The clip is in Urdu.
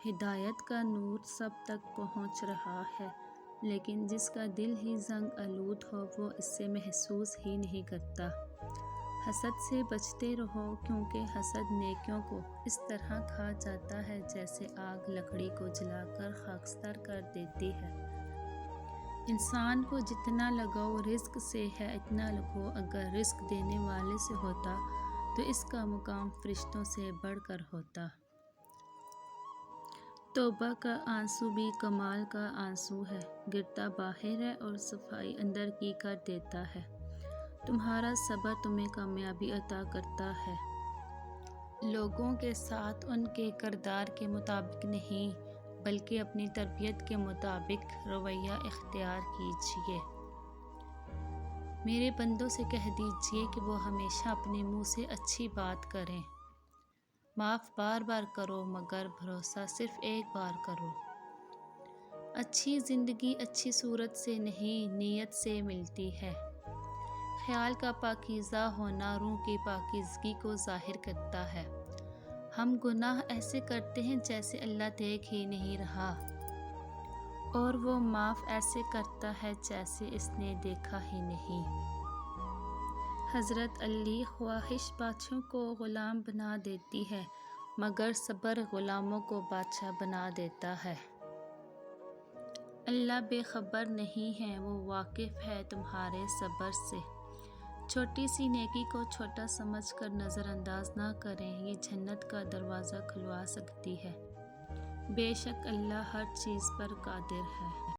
ہدایت کا نور سب تک پہنچ رہا ہے، لیکن جس کا دل ہی زنگ آلود ہو وہ اس سے محسوس ہی نہیں کرتا۔ حسد سے بچتے رہو، کیونکہ حسد نیکیوں کو اس طرح کھا جاتا ہے جیسے آگ لکڑی کو جلا کر خاکستر کر دیتی ہے۔ انسان کو جتنا لگاؤ رزق سے ہے، اتنا لگاؤ اگر رزق دینے والے سے ہوتا تو اس کا مقام فرشتوں سے بڑھ کر ہوتا۔ توبہ کا آنسو بھی کمال کا آنسو ہے، گرتا باہر ہے اور صفائی اندر کی کر دیتا ہے۔ تمہارا صبر تمہیں کامیابی عطا کرتا ہے۔ لوگوں کے ساتھ ان کے کردار کے مطابق نہیں، بلکہ اپنی تربیت کے مطابق رویہ اختیار کیجیے۔ میرے بندوں سے کہہ دیجیے کہ وہ ہمیشہ اپنے منہ سے اچھی بات کریں۔ معاف بار بار کرو، مگر بھروسہ صرف ایک بار کرو۔ اچھی زندگی اچھی صورت سے نہیں، نیت سے ملتی ہے۔ خیال کا پاکیزہ ہونا روح کی پاکیزگی کو ظاہر کرتا ہے۔ ہم گناہ ایسے کرتے ہیں جیسے اللہ دیکھ ہی نہیں رہا، اور وہ معاف ایسے کرتا ہے جیسے اس نے دیکھا ہی نہیں۔ حضرت علی: خواہش بادشاہوں کو غلام بنا دیتی ہے، مگر صبر غلاموں کو بادشاہ بنا دیتا ہے۔ اللہ بے خبر نہیں ہے، وہ واقف ہے تمہارے صبر سے۔ چھوٹی سی نیکی کو چھوٹا سمجھ کر نظر انداز نہ کریں، یہ جنت کا دروازہ کھلوا سکتی ہے۔ بے شک اللہ ہر چیز پر قادر ہے۔